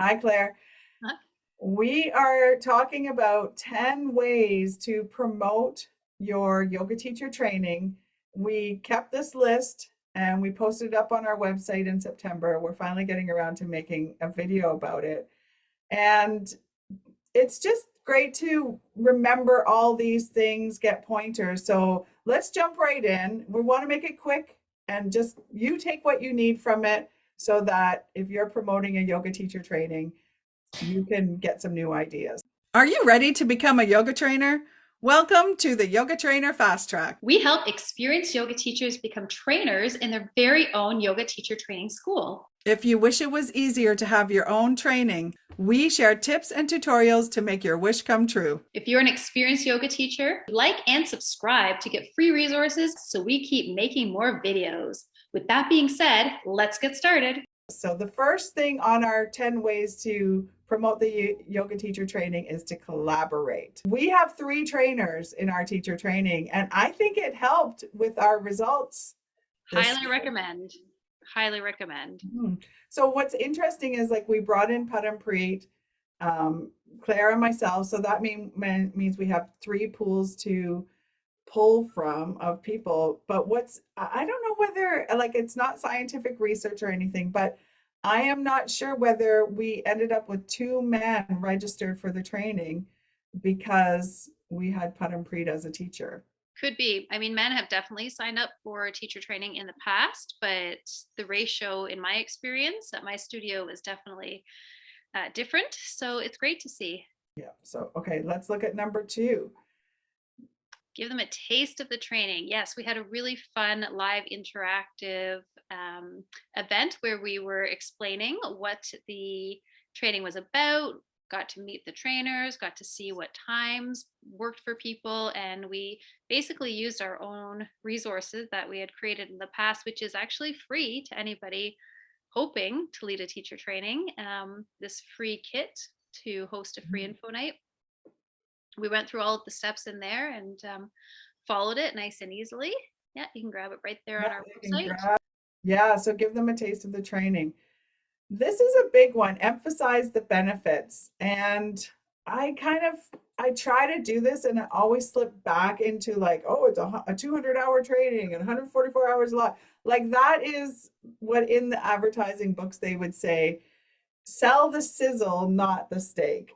Hi, Claire. Huh? We are talking about 10 ways to promote your yoga teacher training. We kept this list and we posted it up on our website in September. We're finally getting around to making a video about it. And it's just great to remember all these things, get pointers. So let's jump right in. We want to make it quick and just you take what you need from it so that if you're promoting a yoga teacher training, you can get some new ideas. Are you ready to become a yoga trainer? Welcome to the Yoga Trainer Fast Track. We help experienced yoga teachers become trainers in their very own yoga teacher training school. If you wish it was easier to have your own training, we share tips and tutorials to make your wish come true. If you're an experienced yoga teacher, like and subscribe to get free resources so we keep making more videos. With that being said, let's get started. So the first thing on our 10 ways to promote the yoga teacher training is to collaborate. We have 3 trainers in our teacher training, and I think it helped with our results. Highly recommend. Highly recommend. So what's interesting is like we brought in Padampreet, Claire and myself. So that means we have 3 pools to pull from of people. But I don't know whether like it's not scientific research or anything, but I am not sure whether we ended up with 2 men registered for the training because we had Padampreet as a teacher. Could be. I mean, men have definitely signed up for teacher training in the past, but the ratio in my experience at my studio is definitely different. So it's great to see. Yeah. So, okay, let's look at number 2. Give them a taste of the training. Yes, we had a really fun live interactive event where we were explaining what the training was about, got to meet the trainers, got to see what times worked for people, and we basically used our own resources that we had created in the past, which is actually free to anybody hoping to lead a teacher training. This free kit to host a free info night. We went through all of the steps in there and followed it nice and easily. Yeah, you can grab it right there on Yeah, our you can website. yeah, so give them a taste of the training. This is a big one. Emphasize the benefits. And I try to do this and I always slip back into like, oh, it's a 200-hour training and 144 hours a lot. Like that is what in the advertising books they would say, sell the sizzle, not the steak.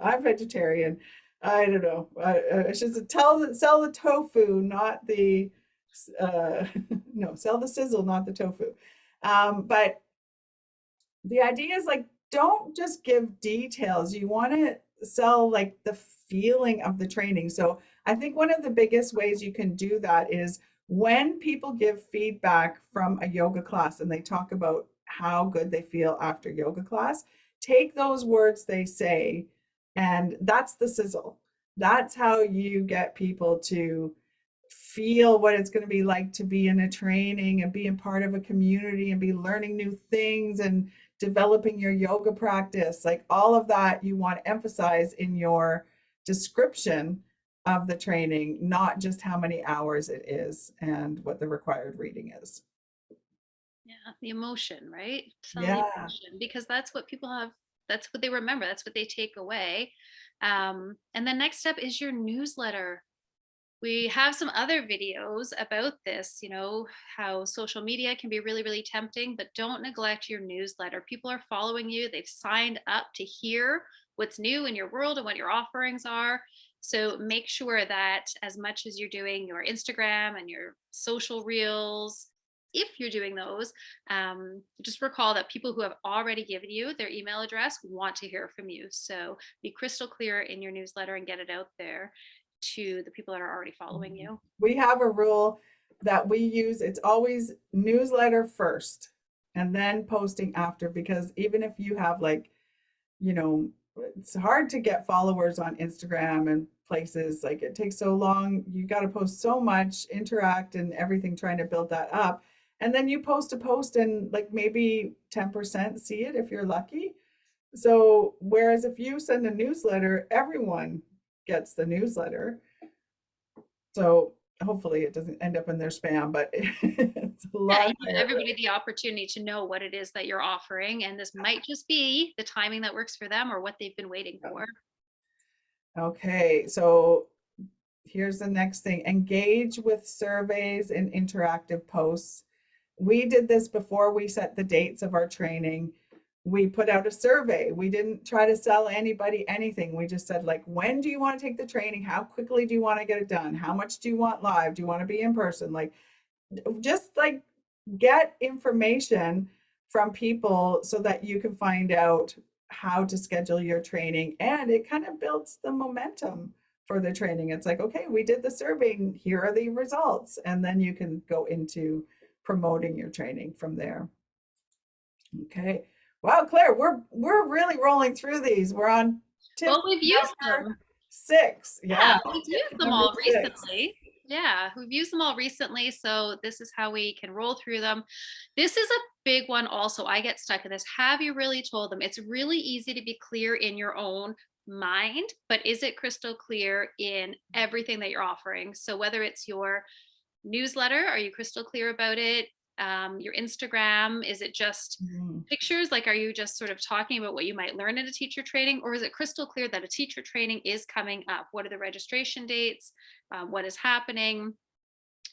I'm vegetarian. I don't know. I should say sell the tofu, not the uh, no, sell the sizzle, not the tofu. But the idea is like, don't just give details. You want to sell like the feeling of the training. So I think one of the biggest ways you can do that is when people give feedback from a yoga class and they talk about how good they feel after yoga class, take those words they say, and that's the sizzle. That's how you get people to feel what it's going to be like to be in a training and being part of a community and be learning new things and developing your yoga practice. Like all of that, you want to emphasize in your description of the training, not just how many hours it is and what the required reading is. Yeah, the emotion, right? Sell the Yeah. emotion because that's what people have. That's what they remember. That's what they take away. And the next step is your newsletter. We have some other videos about this, how social media can be really, really tempting, but don't neglect your newsletter. People are following you, they've signed up to hear what's new in your world and what your offerings are. So make sure that as much as you're doing your Instagram and your social reels, if you're doing those, just recall that people who have already given you their email address want to hear from you. So be crystal clear in your newsletter and get it out there to the people that are already following you. We have a rule that we use. It's always newsletter first and then posting after, because even if you have like, you know, it's hard to get followers on Instagram and places. Like it takes so long. You got to post so much, interact and everything, trying to build that up. And then you post a post and like maybe 10% see it if you're lucky. So whereas if you send a newsletter, everyone gets the newsletter. So hopefully it doesn't end up in their spam, but It's a Yeah, lot you give higher. everybody the opportunity to know what it is that you're offering, and this might just be the timing that works for them or what they've been waiting for. Okay, so here's the next thing. Engage with surveys and interactive posts. We did this before we set the dates of our training. We put out a survey. We didn't try to sell anybody anything. We just said, like, when do you want to take the training? How quickly do you want to get it done? How much do you want live? Do you want to be in person? Like, just like get information from people so that you can find out how to schedule your training, and it kind of builds the momentum for the training. It's like, okay, we did the survey, here are the results, and then you can go into promoting your training from there. Okay. Wow, Claire, we're really rolling through these. We're on tip Well, we've used number them. 6. Yeah, Yeah, we've tip used them number all 6. recently. Yeah, we've used them all recently. So this is how we can roll through them. This is a big one also. I get stuck in this. Have you really told them? It's really easy to be clear in your own mind, but is it crystal clear in everything that you're offering? So whether it's your newsletter, are you crystal clear about it? Your Instagram, is it just Mm, pictures? Like, are you just sort of talking about what you might learn at a teacher training, or is it crystal clear that a teacher training is coming up? What are the registration dates? What is happening?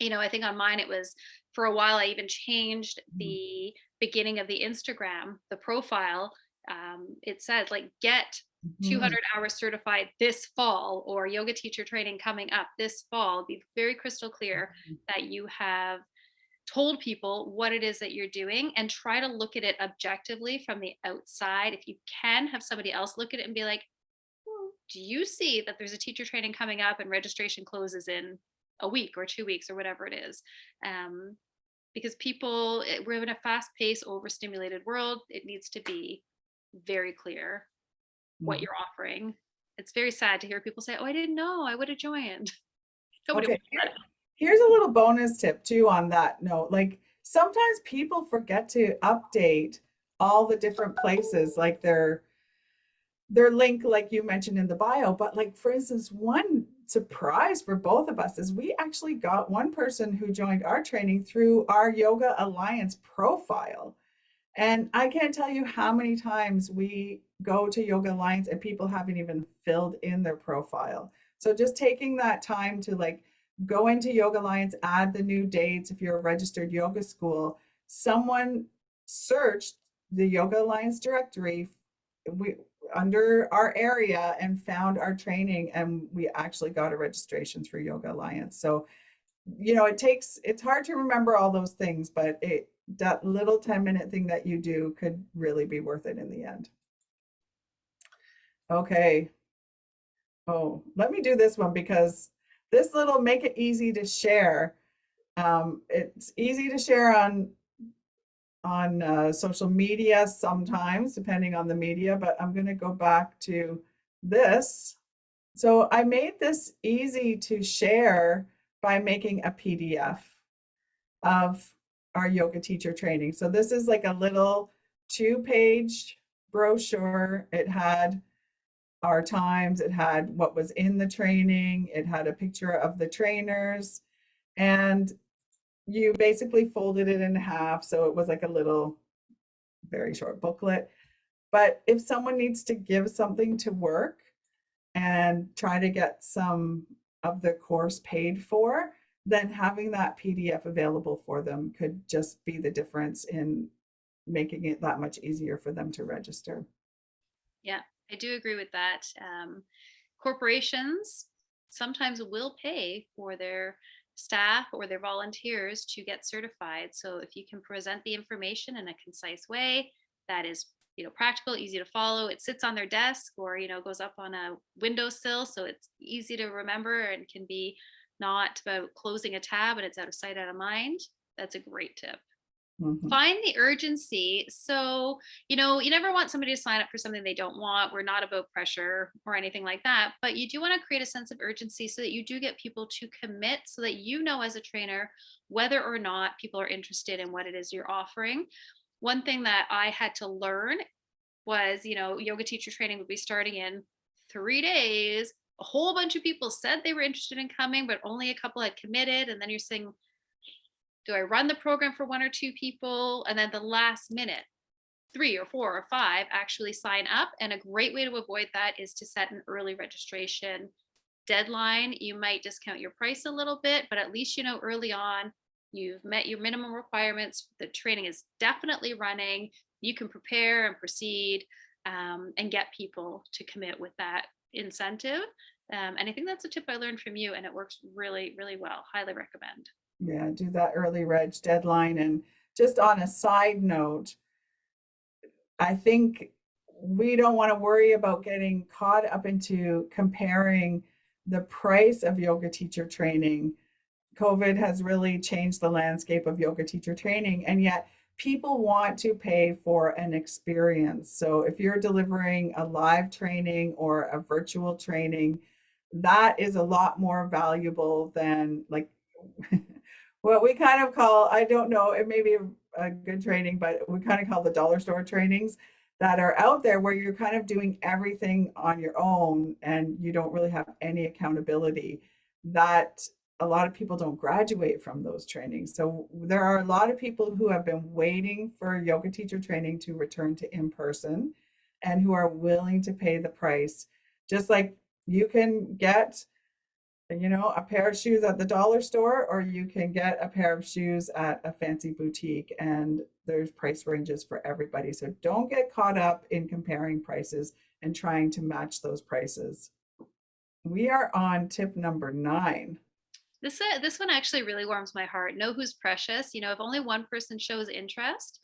I think on mine, it was, for a while, I even changed mm, the beginning of the Instagram, the profile. It said, like, get mhm, 200 hours certified this fall, or yoga teacher training coming up this fall. Be very crystal clear that you have told people what it is that you're doing, and try to look at it objectively from the outside. If you can, have somebody else look at it and be like, do you see that there's a teacher training coming up and registration closes in a week or 2 weeks or whatever it is? um, because we're in a fast-paced, overstimulated world. It needs to be very clear what mhm. you're offering. It's very sad to hear people say, oh, I didn't know, I would have joined. Nobody Okay, wants that. here's a little bonus tip too on that note. Like, sometimes people forget to update all the different places, like their link, like you mentioned in the bio. But like, for instance, one surprise for both of us is we actually got one person who joined our training through our Yoga Alliance profile. And I can't tell you how many times we go to Yoga Alliance and people haven't even filled in their profile. So just taking that time to like go into Yoga Alliance, add the new dates if you're a registered yoga school. Someone searched the Yoga Alliance directory, we under our area, and found our training, and we actually got a registration through Yoga Alliance. So it's hard to remember all those things, but that little 10-minute thing that you do could really be worth it in the end. Okay. Oh, let me do this one, because this little make it easy to share. It's easy to share on social media sometimes, depending on the media, but I'm going to go back to this. So I made this easy to share by making a PDF of our yoga teacher training. So this is like a little 2-page brochure. It had our times, it had what was in the training, it had a picture of the trainers, and you basically folded it in half. So it was like a little, very short booklet. But if someone needs to give something to work and try to get some of the course paid for, then having that PDF available for them could just be the difference in making it that much easier for them to register. Yeah, I do agree with that. Corporations sometimes will pay for their staff or their volunteers to get certified. So if you can present the information in a concise way that is, practical, easy to follow, it sits on their desk, or goes up on a windowsill, so it's easy to remember and can be not about closing a tab and it's out of sight, out of mind. That's a great tip. Mhm. Find the urgency. So, you never want somebody to sign up for something they don't want. We're not about pressure or anything like that, but you do want to create a sense of urgency so that you do get people to commit, so that as a trainer whether or not people are interested in what it is you're offering. One thing that I had to learn was, yoga teacher training would be starting in 3 days. A whole bunch of people said they were interested in coming, but only a couple had committed. And then you're saying, Do I run the program for 1 or 2 people? And then the last minute, 3 or 4 or 5 actually sign up. And a great way to avoid that is to set an early registration deadline. You might discount your price a little bit, but at least you know early on you've met your minimum requirements. The training is definitely running. You can prepare and proceed, and get people to commit with that incentive. And I think that's a tip I learned from you, and it works really, really well. Highly recommend. Yeah, do that early reg deadline. And just on a side note, I think we don't want to worry about getting caught up into comparing the price of yoga teacher training. COVID has really changed the landscape of yoga teacher training, and yet people want to pay for an experience. So if you're delivering a live training or a virtual training, that is a lot more valuable than like what we kind of call, I don't know, it may be a good training, but we kind of call the dollar store trainings that are out there where you're kind of doing everything on your own and you don't really have any accountability. That a lot of people don't graduate from those trainings. So there are a lot of people who have been waiting for yoga teacher training to return to in person and who are willing to pay the price. Just like you can get, a pair of shoes at the dollar store, or you can get a pair of shoes at a fancy boutique, and there's price ranges for everybody. So don't get caught up in comparing prices and trying to match those prices. We are on tip number 9. This one actually really warms my heart. Know who's precious. If only one person shows interest,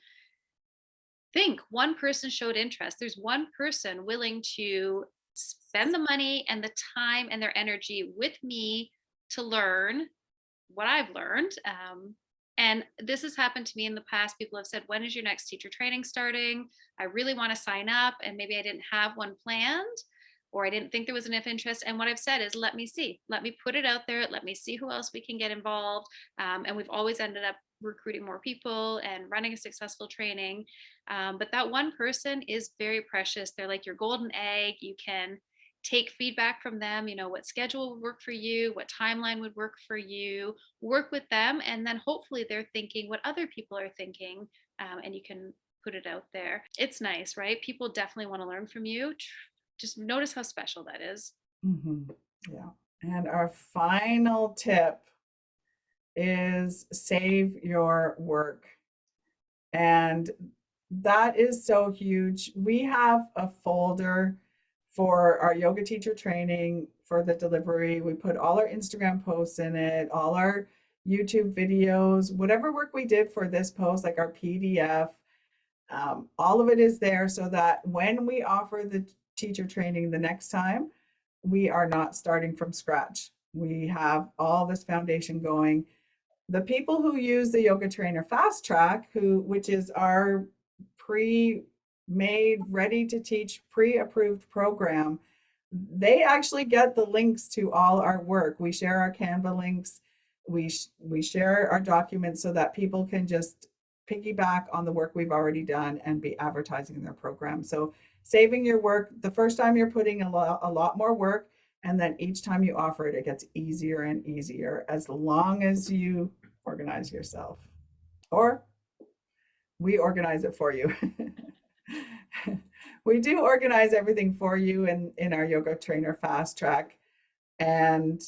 think one person showed interest. There's one person willing to spend the money and the time and their energy with me to learn what I've learned. And this has happened to me in the past. People have said, when is your next teacher training starting? I really want to sign up. And maybe I didn't have one planned, or I didn't think there was enough interest. And what I've said is, let me see, let me put it out there. Let me see who else we can get involved. And we've always ended up recruiting more people and running a successful training. But that one person is very precious. They're like your golden egg. You can take feedback from them, what schedule would work for you, what timeline would work for you, work with them, and then hopefully they're thinking what other people are thinking, and you can put it out there. It's nice, right? People definitely want to learn from you. Just notice how special that is. Yeah. And our final tip is save your work. And that is so huge. We have a folder for our yoga teacher training for the delivery. We put all our Instagram posts in it, all our YouTube videos, whatever work we did for this post, like our PDF, all of it is there so that when we offer the teacher training the next time, we are not starting from scratch. We have all this foundation going. The people who use the Yoga Trainer Fast Track, which is our pre-made, ready to teach, pre-approved program, they actually get the links to all our work. We share our Canva links. We share our documents so that people can just piggyback on the work we've already done and be advertising their program. So saving your work, the first time you're putting a lot more work, and then each time you offer it, it gets easier and easier as long as you organize yourself, or we organize it for you. We do organize everything for you in our Yoga Trainer Fast Track. And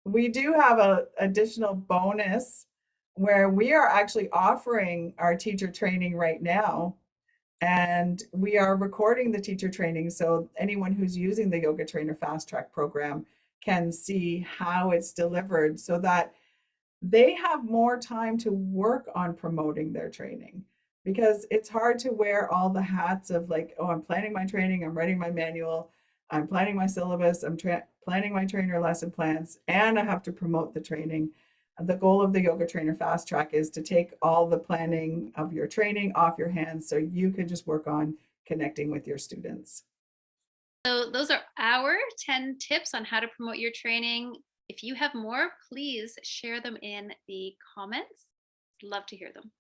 we do have an additional bonus where we are actually offering our teacher training right now. And we are recording the teacher training so anyone who's using the Yoga Trainer Fast Track program can see how it's delivered so that they have more time to work on promoting their training, because it's hard to wear all the hats of like, oh, I'm planning my training, I'm writing my manual, I'm planning my syllabus, I'm planning my trainer lesson plans, and I have to promote the training. The goal of the Yoga Trainer Fast Track is to take all the planning of your training off your hands so you can just work on connecting with your students. So those are our 10 tips on how to promote your training. If you have more, please share them in the comments. Love to hear them.